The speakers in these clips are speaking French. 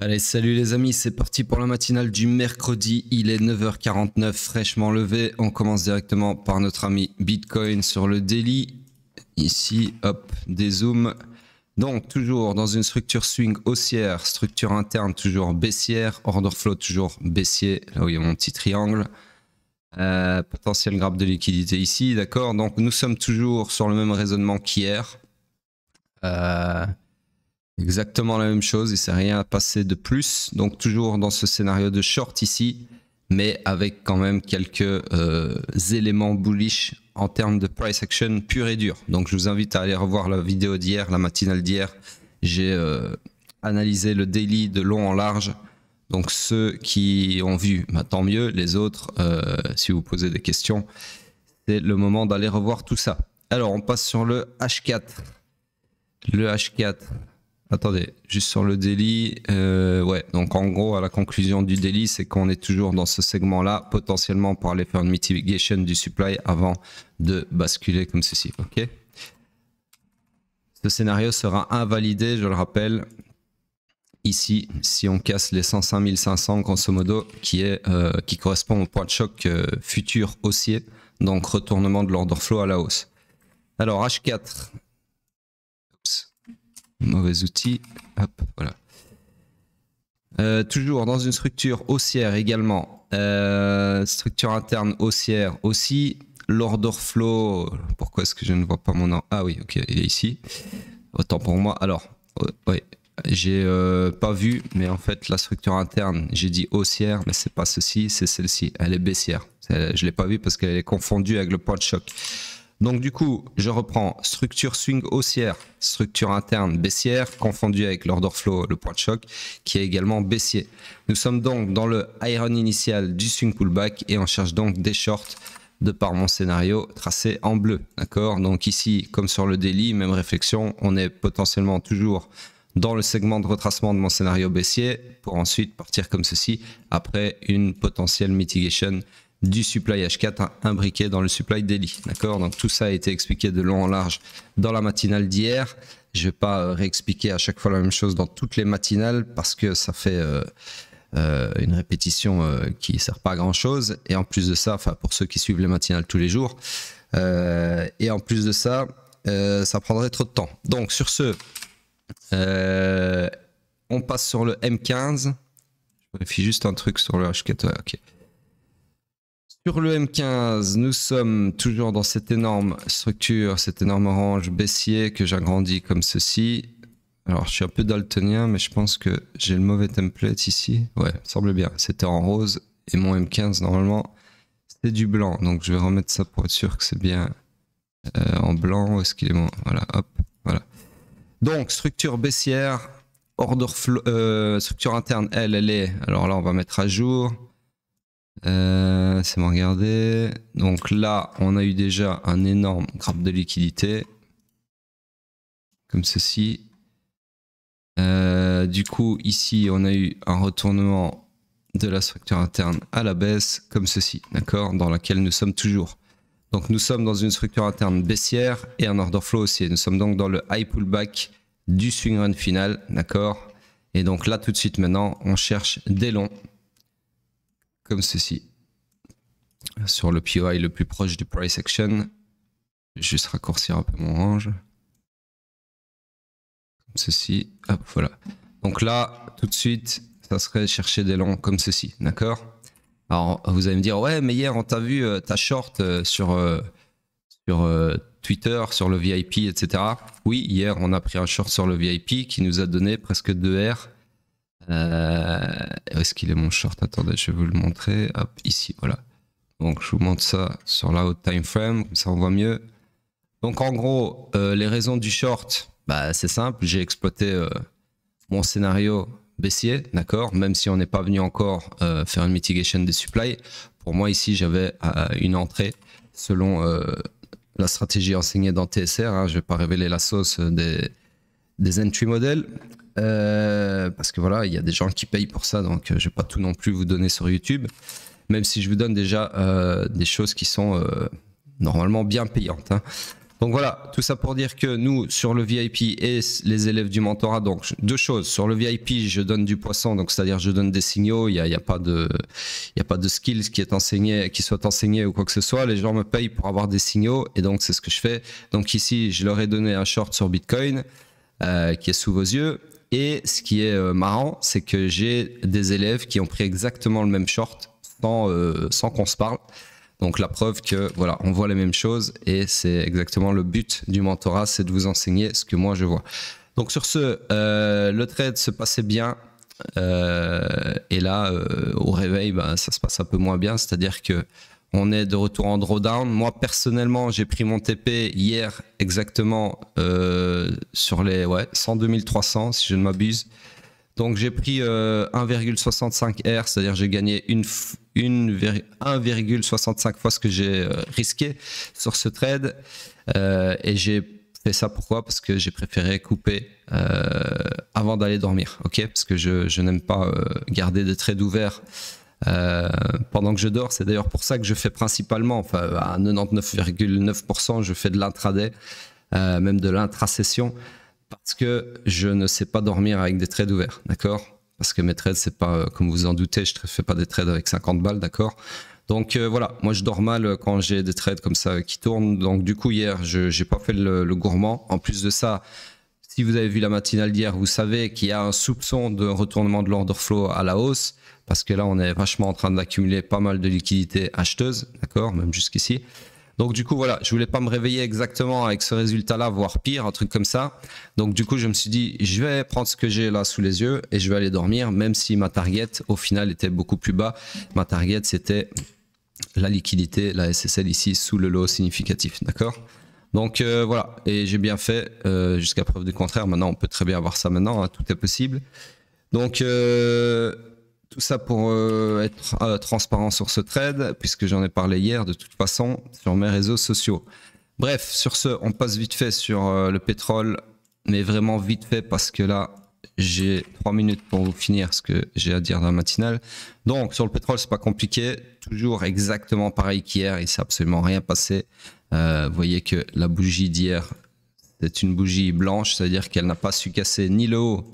Allez, salut les amis, c'est parti pour la matinale du mercredi. Il est 9h49, fraîchement levé. On commence directement par notre ami Bitcoin sur le daily. Ici, hop, des zooms. Donc, toujours dans une structure swing haussière, structure interne toujours baissière, order flow toujours baissier, là où il y a mon petit triangle. Potentiel grappe de liquidité ici, d'accord. Donc, nous sommes toujours sur le même raisonnement qu'hier. Exactement la même chose, il ne s'est rien passé de plus. Donc toujours dans ce scénario de short ici, mais avec quand même quelques éléments bullish en termes de price action pur et dur. Donc je vous invite à aller revoir la vidéo d'hier, la matinale d'hier. J'ai analysé le daily de long en large. Donc ceux qui ont vu, bah, tant mieux. Les autres, si vous posez des questions, c'est le moment d'aller revoir tout ça. Alors on passe sur le H4. Le H4... Attendez, juste sur le daily, ouais, donc en gros, à la conclusion du daily, c'est qu'on est toujours dans ce segment-là, potentiellement pour aller faire une mitigation du supply avant de basculer comme ceci, ok? Ce scénario sera invalidé, je le rappelle, ici, si on casse les 105 500, grosso modo, qui correspond au point de choc futur haussier, donc retournement de l'order flow à la hausse. Alors, H4... Mauvais outil, hop, voilà. Toujours dans une structure haussière également, structure interne haussière aussi, l'order flow, pourquoi est-ce que je ne vois pas mon nom? Ah oui, ok, il est ici, autant pour moi. Alors, ouais, j'ai pas vu, mais en fait la structure interne, j'ai dit haussière, mais c'est pas ceci, c'est celle-ci, elle est baissière. Je l'ai pas vu parce qu'elle est confondue avec le point de choc. Donc du coup, je reprends structure swing haussière, structure interne baissière, confondue avec l'order flow, le point de choc, qui est également baissier. Nous sommes donc dans le high run initial du swing pullback et on cherche donc des shorts de par mon scénario tracé en bleu. D'accord? Donc ici, comme sur le daily, même réflexion, on est potentiellement toujours dans le segment de retracement de mon scénario baissier pour ensuite partir comme ceci après une potentielle mitigation du supply H4 imbriqué dans le supply daily. D'accord? Donc tout ça a été expliqué de long en large dans la matinale d'hier. Je ne vais pas réexpliquer à chaque fois la même chose dans toutes les matinales parce que ça fait une répétition qui ne sert pas à grand chose. Et en plus de ça, enfin pour ceux qui suivent les matinales tous les jours, et en plus de ça, ça prendrait trop de temps. Donc sur ce, on passe sur le M15. Je vérifie juste un truc sur le H4. Ouais, ok. Sur le M15, nous sommes toujours dans cette énorme structure, cet énorme range baissier que j'agrandis comme ceci. Alors, je suis un peu daltonien, mais je pense que j'ai le mauvais template ici. Ouais, semble bien. C'était en rose et mon M15, normalement, c'est du blanc. Donc, je vais remettre ça pour être sûr que c'est bien en blanc. Où est-ce qu'il est bon? Voilà, hop, voilà. Donc, structure baissière, order flow, structure interne, elle est... Alors là, on va mettre à jour. C'est bon, regardez. Donc là, on a eu déjà un énorme grappe de liquidité. Comme ceci. Du coup, ici, on a eu un retournement de la structure interne à la baisse, comme ceci, d'accord, dans laquelle nous sommes toujours. Donc nous sommes dans une structure interne baissière et un order flow aussi. Nous sommes donc dans le high pullback du swing run final, d'accord. Et donc là, tout de suite maintenant, on cherche des longs. Comme ceci, sur le POI le plus proche du price action. Je vais juste raccourcir un peu mon range. Comme ceci, hop, voilà. Donc là, tout de suite, ça serait chercher des longs comme ceci, d'accord? Alors, vous allez me dire, ouais, mais hier, on t'a vu ta short sur Twitter, sur le VIP, etc. Oui, hier, on a pris un short sur le VIP qui nous a donné presque 2 R. Est-ce qu'il est mon short? Attendez, je vais vous le montrer. Hop, ici, voilà. Donc je vous montre ça sur la haute time frame, comme ça on voit mieux. Donc en gros, les raisons du short, bah, c'est simple, j'ai exploité mon scénario baissier, d'accord, même si on n'est pas venu encore faire une mitigation des supplies. Pour moi ici, j'avais une entrée selon la stratégie enseignée dans TSR. Hein, je ne vais pas révéler la sauce des entry models. Parce que voilà, il y a des gens qui payent pour ça, donc je vais pas tout non plus vous donner sur YouTube, même si je vous donne déjà des choses qui sont normalement bien payantes. Hein. Donc voilà, tout ça pour dire que nous, sur le VIP et les élèves du mentorat, donc deux choses. Sur le VIP, je donne du poisson, donc c'est-à-dire je donne des signaux, il y a pas de skills qui est enseigné, qui soit enseigné ou quoi que ce soit. Les gens me payent pour avoir des signaux et donc c'est ce que je fais. Donc ici, je leur ai donné un short sur Bitcoin qui est sous vos yeux. Et ce qui est marrant, c'est que j'ai des élèves qui ont pris exactement le même short sans qu'on se parle. Donc la preuve que voilà, on voit les mêmes choses et c'est exactement le but du mentorat, c'est de vous enseigner ce que moi je vois. Donc sur ce, le trade se passait bien et là au réveil, bah, ça se passe un peu moins bien, c'est-à-dire que on est de retour en drawdown. Moi personnellement, j'ai pris mon TP hier exactement sur les 102 300 si je ne m'abuse. Donc j'ai pris 1,65 R, c'est-à-dire j'ai gagné 1,65 fois ce que j'ai risqué sur ce trade. Et j'ai fait ça pourquoi? Parce que j'ai préféré couper avant d'aller dormir, ok? Parce que je n'aime pas garder des trades ouverts pendant que je dors. C'est d'ailleurs pour ça que je fais principalement, enfin à 99,9%, je fais de l'intraday, même de l'intra-session. Parce que je ne sais pas dormir avec des trades ouverts, d'accord? Parce que mes trades, c'est pas, comme vous en doutez, je ne fais pas des trades avec 50 balles, d'accord? Donc voilà, moi je dors mal quand j'ai des trades comme ça qui tournent. Donc du coup, hier, je n'ai pas fait le gourmand. En plus de ça, si vous avez vu la matinale d'hier, vous savez qu'il y a un soupçon de retournement de l'order flow à la hausse. Parce que là, on est vachement en train d'accumuler pas mal de liquidités acheteuses, d'accord? Même jusqu'ici. Donc du coup voilà, je voulais pas me réveiller exactement avec ce résultat-là, voire pire, un truc comme ça. Donc du coup je me suis dit, je vais prendre ce que j'ai là sous les yeux et je vais aller dormir, même si ma target au final était beaucoup plus bas. Ma target c'était la liquidité, la SSL ici sous le lot significatif, d'accord? Donc voilà, et j'ai bien fait jusqu'à preuve du contraire. Maintenant on peut très bien avoir ça maintenant, hein, tout est possible. Donc tout ça pour être transparent sur ce trade, puisque j'en ai parlé hier de toute façon sur mes réseaux sociaux. Bref, sur ce, on passe vite fait sur le pétrole, mais vraiment vite fait parce que là, j'ai 3 minutes pour vous finir ce que j'ai à dire dans la matinale. Donc, sur le pétrole, c'est pas compliqué, toujours exactement pareil qu'hier, il s'est absolument rien passé. Vous voyez que la bougie d'hier, c'est une bougie blanche, c'est-à-dire qu'elle n'a pas su casser ni le haut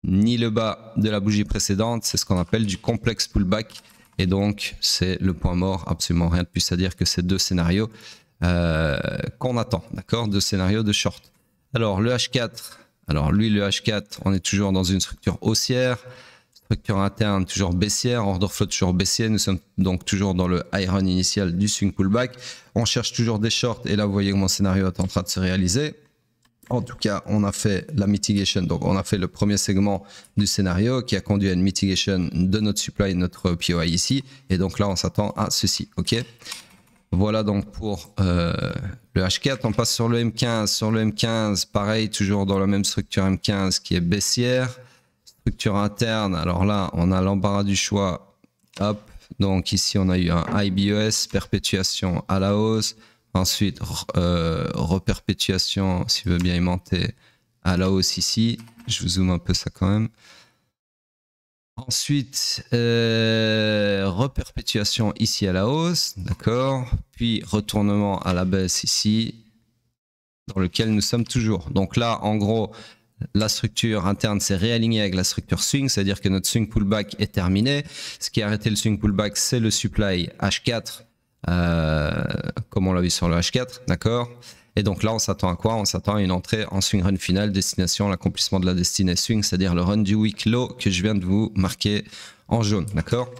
ni le bas de la bougie précédente. C'est ce qu'on appelle du complexe pullback et donc c'est le point mort, absolument rien de plus à dire que ces deux scénarios qu'on attend, d'accord, deux scénarios de short. Alors le H4, alors lui le H4, on est toujours dans une structure haussière, structure interne toujours baissière, order flow toujours baissier, nous sommes donc toujours dans le high run initial du swing pullback, on cherche toujours des shorts et là vous voyez que mon scénario est en train de se réaliser. En tout cas, on a fait la mitigation, donc on a fait le premier segment du scénario qui a conduit à une mitigation de notre supply, notre POI ici. Et donc là, on s'attend à ceci, ok? Voilà donc pour le H4. On passe sur le M15. Sur le M15, pareil, toujours dans la même structure M15 qui est baissière. Structure interne, alors là, on a l'embarras du choix. Hop, donc ici, on a eu un IBES, perpétuation à la hausse. Ensuite, reperpétuation, s'il veut bien aimanter, à la hausse ici. Je vous zoome un peu ça quand même. Ensuite, reperpétuation ici à la hausse, d'accord. Puis retournement à la baisse ici, dans lequel nous sommes toujours. Donc là, en gros, la structure interne s'est réalignée avec la structure swing, c'est-à-dire que notre swing pullback est terminé. Ce qui a arrêté le swing pullback, c'est le supply H4. Comme on l'a vu sur le H4, d'accord. Et donc là, on s'attend à quoi? On s'attend à une entrée en swing run final, destination, l'accomplissement de la destinée swing, c'est-à-dire le run du week low que je viens de vous marquer en jaune, d'accord.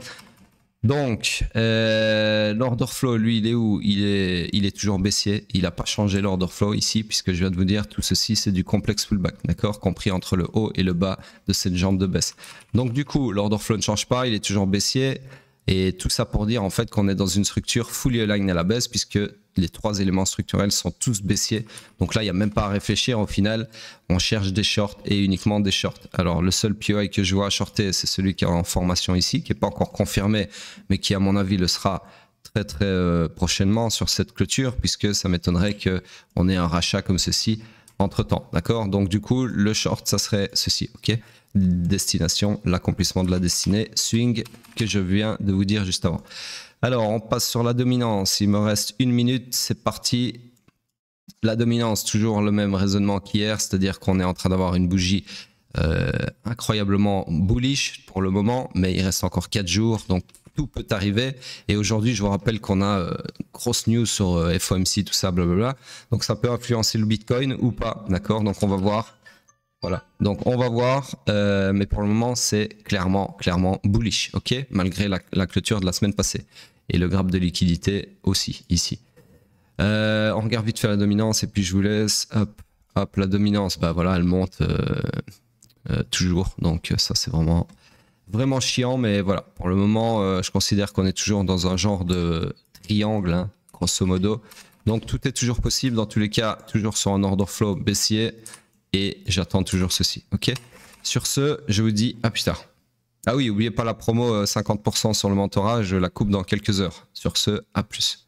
Donc, l'order flow, lui, il est où? Il est toujours baissier. Il n'a pas changé l'order flow ici, puisque je viens de vous dire, tout ceci, c'est du complexe pullback, d'accord, compris entre le haut et le bas de cette jambe de baisse. Donc, du coup, l'order flow ne change pas, il est toujours baissier. Et tout ça pour dire en fait qu'on est dans une structure fully aligned à la baisse puisque les trois éléments structurels sont tous baissiers. Donc là, il n'y a même pas à réfléchir. Au final, on cherche des shorts et uniquement des shorts. Alors le seul POI que je vois à shorter, c'est celui qui est en formation ici, qui n'est pas encore confirmé, mais qui à mon avis le sera très très prochainement sur cette clôture puisque ça m'étonnerait qu'on ait un rachat comme ceci entre temps. D'accord? Donc du coup, le short, ça serait ceci. Ok? Destination, l'accomplissement de la destinée, swing que je viens de vous dire juste avant. Alors, on passe sur la dominance. Il me reste 1 minute, c'est parti. La dominance, toujours le même raisonnement qu'hier, c'est-à-dire qu'on est en train d'avoir une bougie incroyablement bullish pour le moment, mais il reste encore 4 jours, donc tout peut arriver. Et aujourd'hui, je vous rappelle qu'on a grosse news sur FOMC, tout ça, blablabla. Donc ça peut influencer le Bitcoin ou pas, d'accord? Donc on va voir. Voilà, donc on va voir, mais pour le moment c'est clairement bullish, ok, malgré la clôture de la semaine passée. Et le graphe de liquidité aussi, ici. On regarde vite fait la dominance et puis je vous laisse, hop, la dominance, bah voilà, elle monte toujours, donc ça c'est vraiment chiant, mais voilà, pour le moment je considère qu'on est toujours dans un genre de triangle, hein, grosso modo. Donc tout est toujours possible, dans tous les cas, toujours sur un order flow baissier. Et j'attends toujours ceci, ok? Sur ce, je vous dis à plus tard. Ah oui, n'oubliez pas la promo 50% sur le mentorat, je la coupe dans quelques heures. Sur ce, à plus.